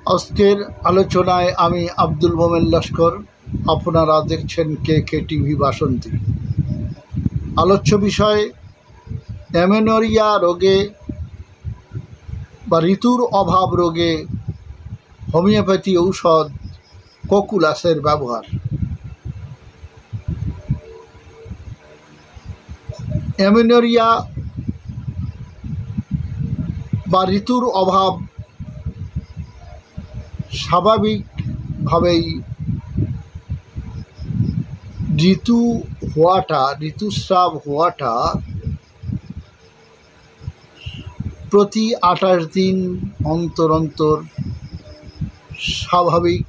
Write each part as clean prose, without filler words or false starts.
আজকের আলোচনায় আমি আব্দুল মোমেন লস্কর। আপনারা দেখছেন কে টিভি বাসন্তী। আলোচ্য বিষয় অ্যামেনোরিয়া রোগে বা ঋতুর অভাব রোগে হোমিওপ্যাথি ঔষধ কোকুলাসের ব্যবহার। অ্যামেনোরিয়া বা ঋতুর অভাব স্বাভাবিকভাবেই ঋতুস্রাব হওয়াটা প্রতি 28 দিন অন্তর অন্তর স্বাভাবিক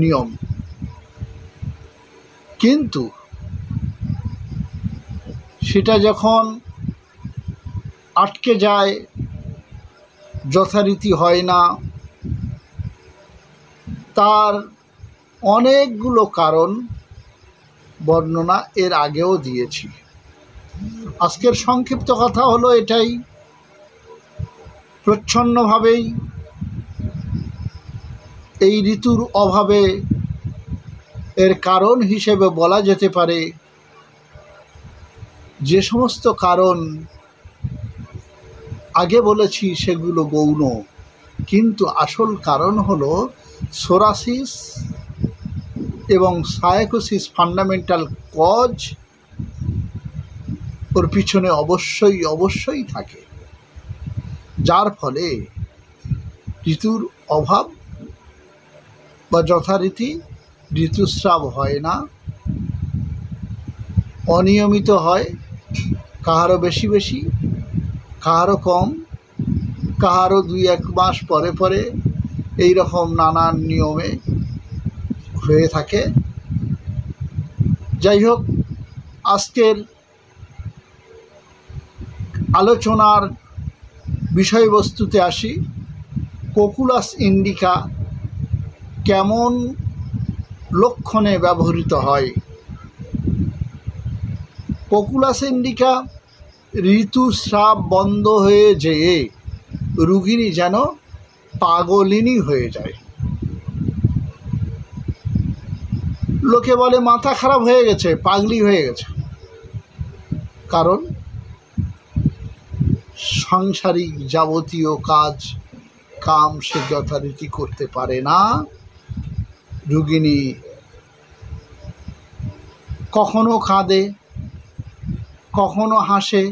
নিয়ম, কিন্তু সেটা যখন আটকে যায়, যথারীতি হয় না, তার অনেকগুলো কারণ বর্ণনা এর আগেও দিয়েছি। আজকের সংক্ষিপ্ত কথা হলো এটাই, প্রচ্ছন্নভাবেই এই ঋতুর অভাবে এর কারণ হিসেবে বলা যেতে পারে যে সমস্ত কারণ আগে বলেছি সেগুলো গৌণ, কিন্তু আসল কারণ হলো সোরাসিস এবং সায়াকোসিস ফান্ডামেন্টাল কজ ওর পিছনে অবশ্যই থাকে, যার ফলে ঋতুর অভাব বা যথারীতি ঋতুস্রাব হয় না, অনিয়মিত হয়, কাহারও বেশি বেশি, কাহারও কম, কাহারও 2-1 মাস পরে পরে, এই রকম নানান নিয়মে হয়ে থাকে। যাই হোক, আজকের আলোচনার বিষয়বস্তুতে আসি। কোকুলাস ইন্ডিকা কেমন লক্ষণে ব্যবহৃত হয়? কোকুলাস ইন্ডিকা ঋতুস্রাব বন্ধ হয়ে যেয়ে রোগিণী যেন পাগলিনী হয়ে যায়। লোকে বলে মাথা খারাপ হয়ে গেছে, পাগলি হয়ে গেছে, কারণ সাংসারিক যাবতীয় কাম সে যথারীতি করতে পারে না। রোগিণী কখনো কাঁদে, কখনো হাসে,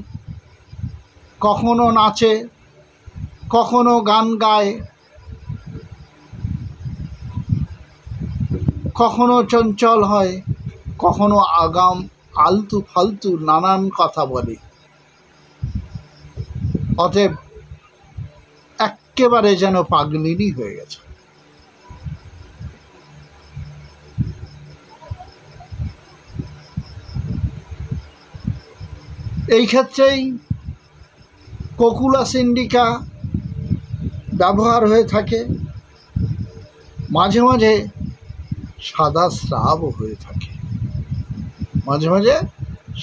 কখনো নাচে, কখনো গান গায়, কখনো চঞ্চল হয়, কখনো আলতু ফালতু নানান কথা বলে। অতএব একেবারে যেন পাগলিনী হয়ে গেছে। এই ক্ষেত্রেই কোকুলাস ইন্ডিকা ব্যবহার হয়ে থাকে। মাঝে মাঝে সাদা স্রাবও হয়ে থাকে, মাঝে মাঝে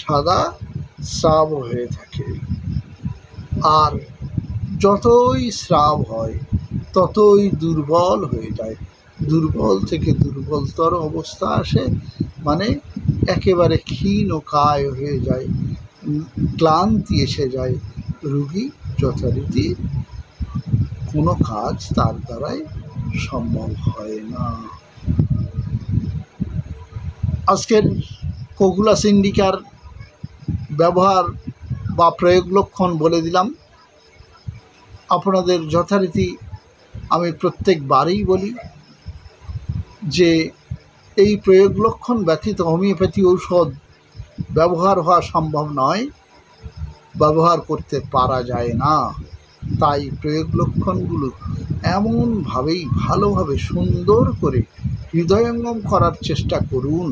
সাদা স্রাব হয়ে থাকে। আর যতই স্রাব হয় ততই দুর্বল হয়ে যায়, দুর্বল থেকে দুর্বলতর অবস্থা আসে, মানে একেবারে ক্ষীণ ও কায় হয়ে যায়, ক্লান্তি এসে যায়, রোগী যথারীতি কোনো কাজ তার দ্বারাই সম্ভব হয় না। আজকের কোকুলাস ইন্ডিকার ব্যবহার বা প্রয়োগ লক্ষণ বলে দিলাম। আপনাদের যথারীতি আমি প্রত্যেকবারেই বলি যে এই প্রয়োগ লক্ষণ ব্যতীত হোমিওপ্যাথি ঔষধ ব্যবহার হওয়া সম্ভব নয়, ব্যবহার করতে পারা যায় না। তাই প্রয়োগ লক্ষণগুলো এমনভাবেই ভালোভাবে সুন্দর করে হৃদয়ঙ্গম করার চেষ্টা করুন,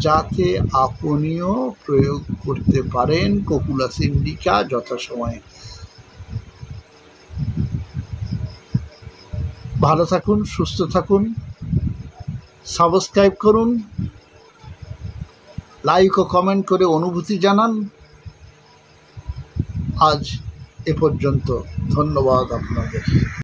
যাতে আপনিও প্রয়োগ করতে পারেন কোকুলাস ইন্ডিকা যথাসময়ে। ভালো থাকুন, সুস্থ থাকুন, সাবস্ক্রাইব করুন, লাইক ও কমেন্ট করে অনুভূতি জানান। আজ এ পর্যন্ত, ধন্যবাদ আপনাদের।